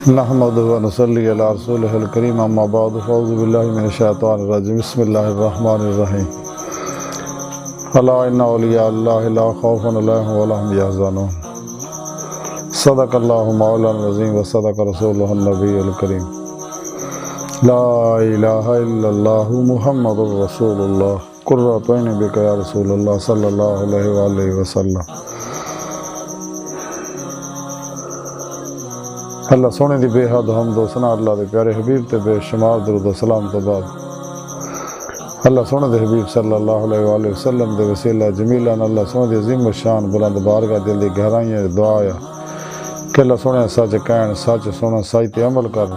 नहमदुहु व नुसल्ली अला रसूलिहिल करीम अम्मा बाद फ़अऊज़ु बिल्लाहि मिनश शैतानिर रजीम बिस्मिल्लाहिर रहमानिर रहीम अला इन्ना औलिया अल्लाहि ला खौफुन अलैहिम व ला हुम यहज़नून सदक़ल्लाहु मौलाना अज़ीम व सदक़ रसूलुहुन नबियुल करीम ला इलाहा इल्लल्लाहु मुहम्मदुर रसूलुल्लाह कुर्रतु ऐनी बिका या रसूलल्लाह सल्लल्लाहु अलैहि वसल्लम। अल्लाह सोने की बेहद हमद सना अल्लाह के प्यारे हबीब ते बेशुमार दरूद सलाम तो बाद अल्लाह सोने के हबीब सल्लल्लाहु अलैहि वसल्लम दे वसीला जमीला अल्लाह सोने की अजीम शान बुलंद बारगाह दिल की गहराइयां दुआ है कि अल्लाह सोने सच कहन सच सुन सच ते अमल कर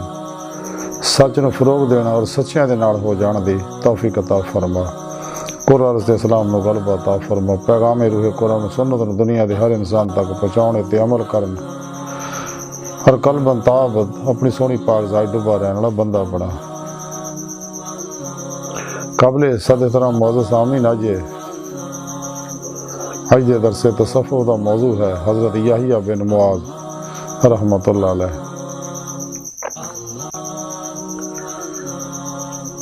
सच नूं फरोग देना और सच्चियां दे नाल हो जाण दी तौफीक अता फरमा। कुरान ते इस्लाम नूं गलबा अता फरमा। पैगाम रूह कुरान सुन्नत नूं दुनिया के हर इंसान तक पहुँचाने ते अमल करन और कल्बन ताबद अपनी सोहनी पाक ज़ात डुबा रहने वाला बंदा बना। काबिल सद तरह मौजू सामने नाजे अज के दरसे तसफ़ुफ़ का मौजू है हज़रत याहिया बिन मुआज़ रहमतुल्लाह अलैह।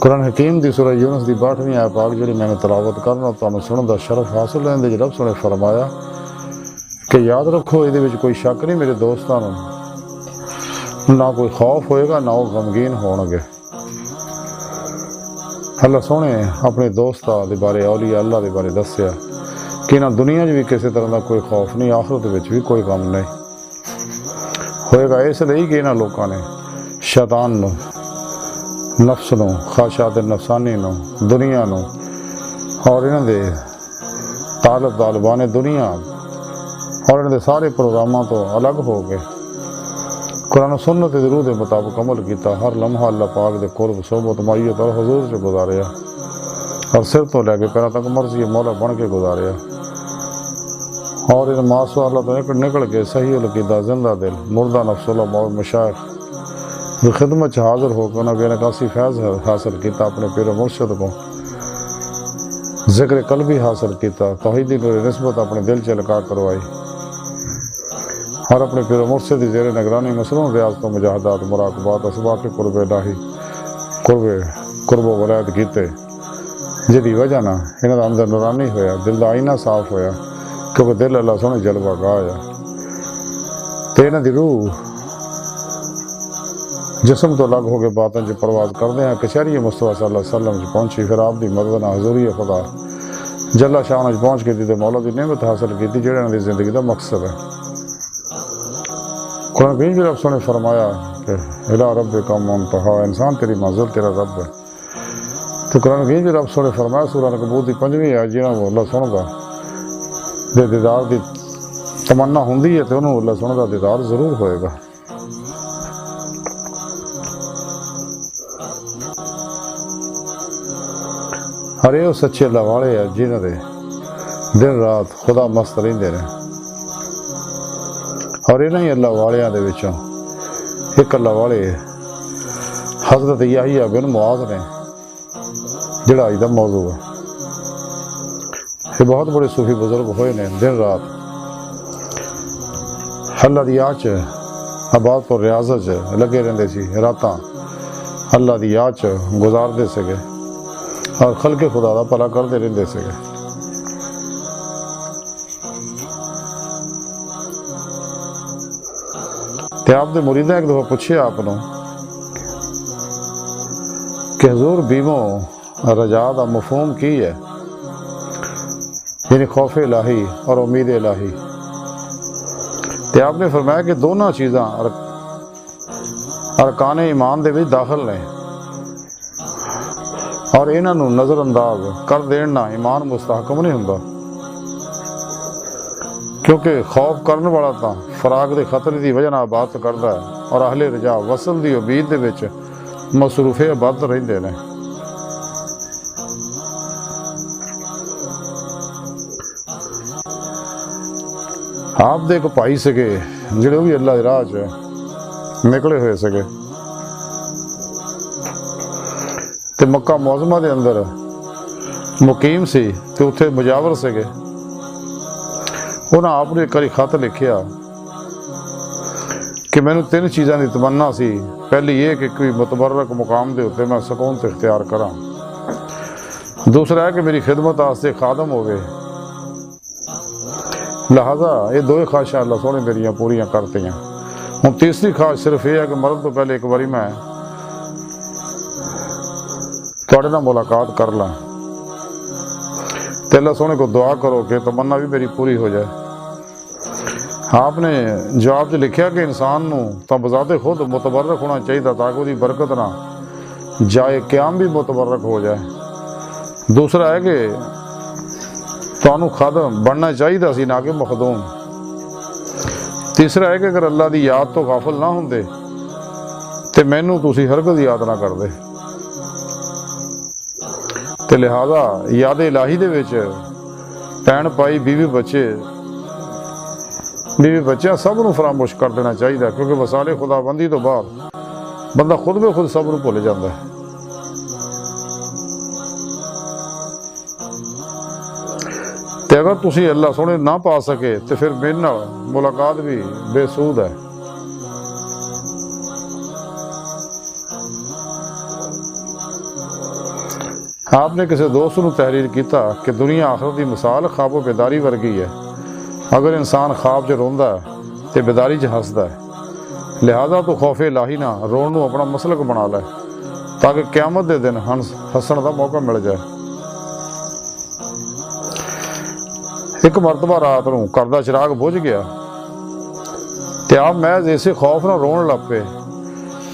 कुरान हकीम की सूरह यूनुस की 62वीं आयत पाक जी मैंने तलावत करना तुहानूं सुनने का शरफ हासिल है। रब सोने फरमाया कि याद रखो ये कोई शक नहीं मेरे दोस्तों ना कोई खौफ होएगा ना वो गमगीन होणगे। अल्लाह सोने अपने दोस्तां दे बारे औलिया अल्लाह दे बारे दस्सिया कि ना दुनिया भी किसी तरह का कोई खौफ नहीं आखिरत विच भी कोई गम नहीं होएगा। इसलिए कि इन्हां लोगों ने शैतान नूं नफ्स नूं ख्वाहिशात नफसानी नूं दुनिया नूं और इन्हां दे तालिबान दुनिया और इन्हां दे सारे प्रोग्रामां तो अलग हो गए कुरान सुन्नत रूह के मुताबिक अमल किया। हर लम्हा अल्लाह पाक के कुर्ब सोबत मायत और हजूर से गुजारिया और सिर तो लैके पैरों तक मर्जी मौला बन के गुजारिया और इन मास अल्लाह तो निकल के सही लकीदा जिंदा दिल मुर्दा नफ्सुल्लाह मौत मशाइख की खिदमत हाजिर होकर उन्होंने बेनकासी फैज़ हासिल किया। अपने पीर मुर्शद को जिक्र कल्बी हासिल किया। तौहीदी निस्बत अपने दिल च लगा करवाई और अपने पीर मुर्शद की ज़ेर निगरानी मसरूम रियाज तो मुजाहदात मुराकबात असबाक कुर्ब इलाही कुर्बो वलायत कीते जिहदी वजह ना इन्हां दा अंदर नूरानी होया दिल का आईना साफ होया क्योंकि दिल अल्लाह सोहने जलवा गाह आ ते इन्हां दी रूह जिसम तो अलग हो गए बातन च परवाज करते हैं कचहरी मुस्तफा सल्लल्लाहु अलैहि वसल्लम पहुंची। फिर आप की मदद नाल हजूरी खुदा जल्ला शाह पहुँच के दी मौला की नेमत हासिल की जिहड़ी इन्हां दी जिंदगी का मकसद है। कुरान करीम में रब ने फरमाया कि इला रब्बिका मुंतहा इंसान तेरी मंजिल तेरा रब है। तो कुरान करीम में रब ने फरमाया सूरह अनकबूत की 5वीं आयत जिन्हां को अल्लाह सुनदा दे दीदार की तमन्ना होंदी है तो उन्होंने अल्लाह सुने का दीदार जरूर होएगा। हर ये सच्चे अल्लाह वाले है जिन्हां दे दिन रात खुदा मस्त रहिंदे ने और इन्हां ही अल्लाह वालियां दे विचों एक अल्लाह वाले हज़रत याहिया बिन मुआज़ ने जिहड़ा अज दा मौजू है। ये बहुत बड़े सूफी बुजुर्ग होए ने दिन रात अल्लाह दी याद च इबादत और रियाज़त च लगे रहिंदे सी। रातां अल्लाह दी याद च गुजारदे सीगे और खल्के खुदा दा भला करदे रहिंदे सीगे। ते आप दे मुरीदा एक दफा पूछे आपनों कि हजूर बीमो रजा का मफहूम की है यानी खौफ इलाही और उम्मीद इलाही। ते आपने फरमाया कि दोनों चीज़ां अरकान ईमान दे विच दाखिल ने और इन्हां नूं नज़रअंदाज कर देना ईमान मुस्तहकम नहीं हुंदा क्योंकि खौफ करने वाला तो फराग के खतरे की वजह नाल इबादत करता है और अहले रजा वसल की उम्मीद दे विच मसरूफे इबादत रहिंदे ने। आप दे एक भाई सके जिहड़े भी अल्लाह दे राह च निकले हुए सके ते मक्का मुअज़्ज़मा दे अंदर मुकीम सी ते उत्थे मुजावर सके। उन्हें आपने एक बारी खत लिखिया कि मैनू 3 चीज़ों की तमन्ना सी। पहली ये कि कोई मुतबर्रक मुकाम के उत्ते मैं सकून से इख्तियार करा। दूसरा है कि मेरी खिदमत वास्ते खादम होवे। लिहाजा ये 2 ख्वाहिशां अल्लाह सोने मेरियां पूरियां करतियां। हुण तीसरी ख्वाहिश सिर्फ ये है कि मरन तो पहले एक बारी मैं तुहाडे नाल मुलाकात कर ला। ते अल्लाह सोने को दुआ करो कि तमन्ना भी मेरी पूरी हो जाए। आपने जवाब च लिखा कि इंसान नूं तां बजाते खुद मुतबर्रक होना चाहिए ताकि उसकी बरकत ना जाए, क्याम भी मुतबर्रक हो जाए। दूसरा है कि तुहानू खादम बनना चाहिए सी, ना कि मखदूम। तीसरा है कि अगर अल्लाह की याद तो गाफिल ना होंदे ते मैनू तुसी हरगज़ याद ना करदे। ते लिहाजा याद इलाही दे विच भैन भाई बीवी बच्चे सब नूं फरामोश कर देना चाहिए, क्योंकि वसाले खुदाबंदी तो बाद बंदा खुद ब खुद सब नूं भुल जाता है। ते अगर तुसी अल्लाह सोने ना पा सके तो फिर मेरे नाल मुलाकात भी बेसूद है। आपने किसी दोस्त नूं तहरीर किया कि दुनिया आखिरत की मिसाल ख्वाबो बेदारी वर्गी है। अगर इंसान ख्वाब च रोंदा है तो बेदारी च हसदा है। लिहाजा तो खौफे इलाही ना रोन नूं अपना मसलक बना लै ताकि क्यामत के दिन हसन का मौका मिल जाए। एक मरतबा रात नूं घर दा चिराग बुझ गया ते आप महज इसे खौफ नाल रोन लग पे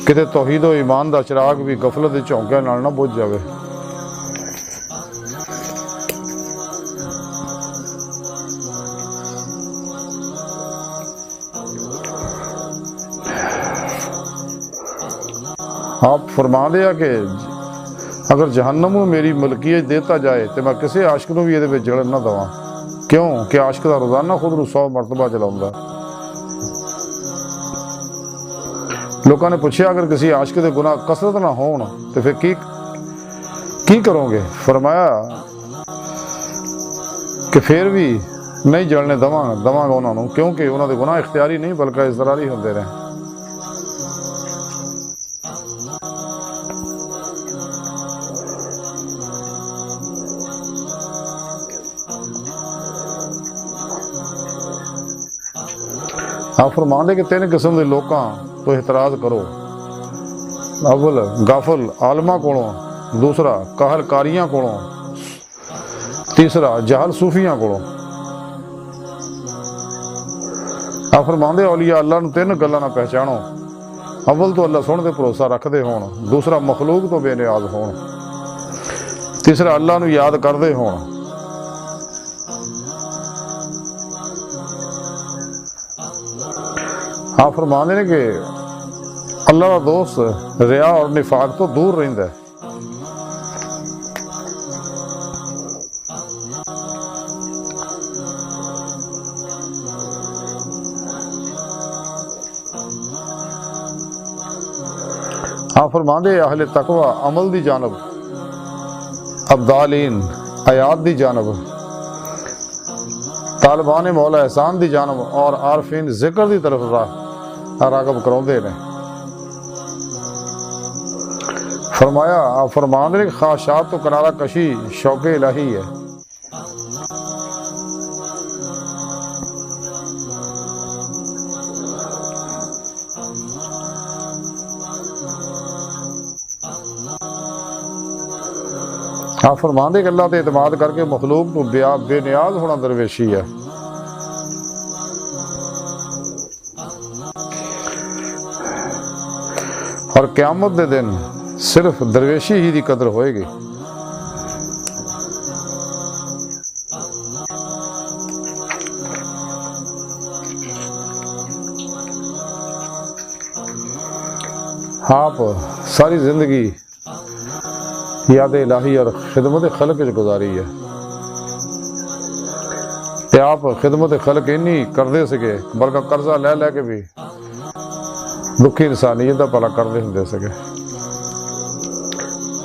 किते तौहीद व ईमान का चिराग भी गफलत के झोंकिਆਂ नाल ना बुझ जाए। आप फरमा दिया कि अगर जहन्नम में मेरी मलकीयत देता जाए तो मैं किसी आशिक को भी ये जलन ना देवां। क्यों कि आशिक का रोजाना खुद 100 मरतबा जलाउंदा। लोगों ने पूछा अगर किसी आशिक के गुनाह कसरत ना होन तो फिर की करोगे? फरमाया कि फिर भी नहीं जलने दवांगा उन्होंने, क्योंकि उन्होंने गुनाह इख्तियारी नहीं बल्कि इज़रारी होंदे रहे। आप फरमाते कि 3 किस्म के लोगों तो एतराज करो। अव्वल गाफल आलमा कोलों, दूसरा कहल कारियां कोलों, तीसरा जहल सूफियां कोलों। आप फरमाते औलिया अल्लाह नूं 3 गल्लां नाल पहचानो। अव्वल तो अल्लाह सुन ते भरोसा रखते होण, दूसरा मखलूक तो बेनियाज होण, तीसरा अल्लाह नूं याद करते होण। आप फरमाते हैं कि अल्लाह का दोस्त रिया और निफाक तो दूर रहिंदा है। आप फरमाते अहले तकवा अमल दी जानब, अब्दालीन आयात दी जानब, तालिबान मौला एहसान दी जानब और आरफीन जिक्र दी तरफ रागब कराउंदे ने। फरमाया आप फरमाते हैं ख्वाहिशात तो किनारा कशी शौके इलाही है। आप फरमाते कि अल्लाह ते एतमाद करके मखलूक को बेनियाज होना दरवेशी है। और क़यामत के दिन सिर्फ दरवेशी ही की कदर होएगी। आप सारी जिंदगी याद इलाही और खिदमत खलक गुजारी है। ते आप खिदमत खलक इन्नी करते सके बल्कि कर्जा लै लैके भी दुखी इंसानियत का भला करते होंगे सके।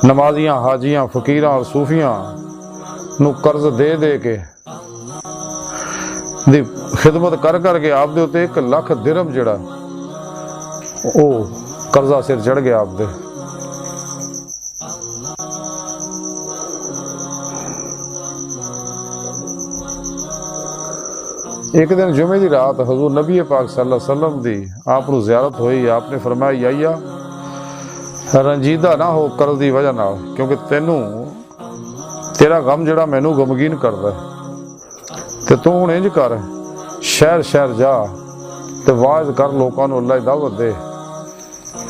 नमाजियां हाजियां फकीर और सूफियां नू कर्ज दे के दी खिदमत कर करके आप दे उत्ते 1 लाख दिरहम जिहड़ा ਉਹ ਕਰਜ਼ਾ ਸਿਰ ਚੜ ਗਿਆ ਆਪਦੇ। एक दिन जुमे की रात हजूर नबी पाक सल्लल्लाहु अलैहि वसल्लम दी आप नूं ज़ियारत हुई। आपने फरमाया याया रंजीदा ना हो कर्ज की वजह नाल, क्योंकि तेनू तेरा गम जिहड़ा मैनू गमगीन करदा ते तू हुण इंज कर, शहर शहर जा ते वाज कर, लोकां नूं अल्लाह दी दावत दे,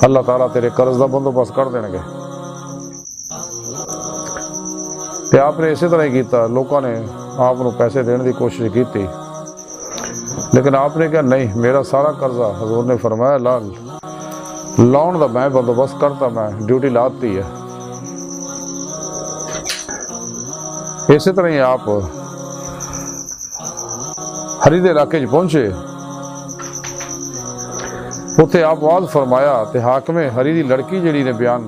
अल्लाह ताला तेरे कर्ज का बंदोबस्त कर देणगे। ते आपने इसे तरह ही कीता। लोगों ने आप नूं पैसे देने की कोशिश की, लेकिन आपने कहा नहीं, मेरा सारा कर्जा, हजूर ने फरमाया लाउन का मैं बंदोबस्त करता, मैं ड्यूटी लाती है। इसी तरह ही आप हरी दे इलाके पहुंचे, उत्थे आप वाज फरमाया ते हाकमे हरी दी लड़की जिहड़ी ने बयान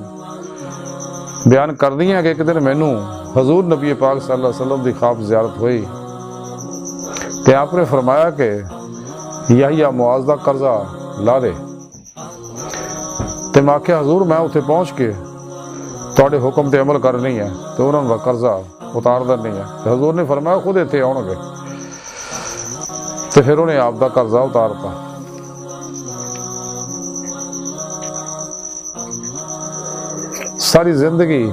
कर दी कि एक दिन मैनू हजूर नबी पाक सल्लल्लाहु अलैहि वसल्लम की ख्वाब ज़ियारत हुई ते आपने फरमाया कि याहिया मुआज दा कर्जा ला दे। ते मैं आख्या हजूर मैं उत्थे पहुँच के तुहाडे हुक्म ते अमल करनी है तो उन्होंने दा कर्जा उतार देनी है। तो हजूर ने फरमाया खुद इत्थे आउणगे। तो फिर उन्हें आप दा कर्जा उतारता। सारी जिंदगी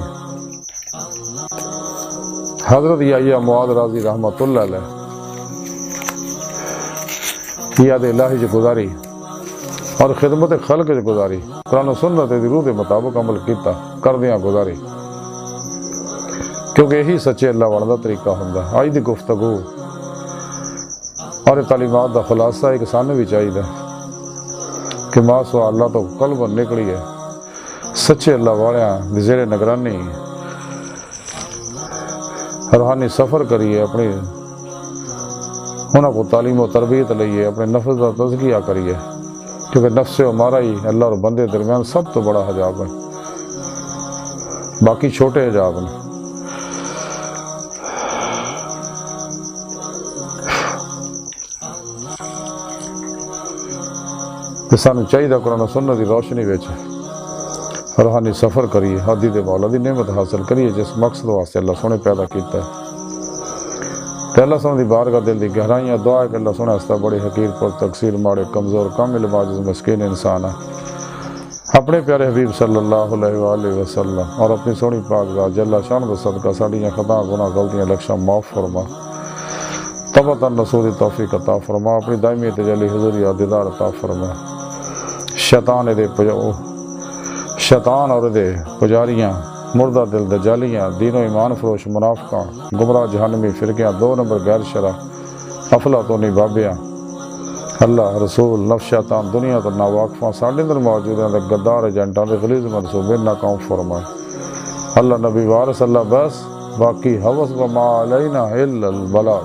हजरत याहिया मुआज राजी रहमतुल्लाह अलैह याद इलाही च गुजारी और खिदमत खल्क च गुजारी, कुरान सुन्नत दी रूह के मुताबिक अमल किया करदियां गुजारी, क्योंकि यही सच्चे अल्लाह वाले का तरीका होंदा। अज दी गुफ्तगू और तालीमात का खुलासा एक सानू भी चाहिए कि मासो अल्लाह तो कल्ब निकली है, सच्चे अल्लाह वाले जेरे निगरानी रूहानी सफ़र करिए, अपनी उन्होंने को तालीम और तरबियत लईए, अपने नफ्स का तज़किया करिए, क्योंकि नफ्स हमारा ही अल्लाह और बंदे दरमियान सब तो बड़ा हिजाब है, बाकी छोटे हिजाब ने। तो सानू चाहिए कुरान सुन्नत की रोशनी विच रूहानी सफ़र करिए, हादी दे मौला दी नेमत हासिल करिए जिस मकसद वास्ते अल्लाह सोने पैदा किया। तो अल्लाह सोने की बारगाह दिल की गहराइयाँ दुआ है कि अल्लाह सोने हस्ता बड़े हकीर पर तकसीर माड़े कमज़ोर कामिल माजिज़ मस्कीन इंसान है। अपने प्यारे हबीब सल्लल्लाहु अलैहि वसल्लम और अपनी सोनी पाक दा जल्ला शान दा सदका साड़ियाँ खता गुनाह गलतियाँ लक्ष्य माफ़ फरमा, तबतन रसूल तौफीक अता फरमा, अपनी दायमी तजल्ली हुज़ूरी और दीदार अता फरमा। शैतान और दे पुजारियाँ मुर्दा दिल दजालियाँ दीनो ईमान फरोश मुनाफिकां गुमराह जहन्नमी फिरकियाँ 2 नंबर गैर शरा अफलातूनी बाबियाँ अल्लाह रसूल नफ्स शैतान दुनिया तो नावाकफा साढ़े अंदर मौजूद हैं गद्दार एजेंटा के गलीज मनसूबे नाकाम फरमाए। अल्लाह नबी वारिस अल्लाह बस बाकी हवस व मा अलैना इल्लल बलाग।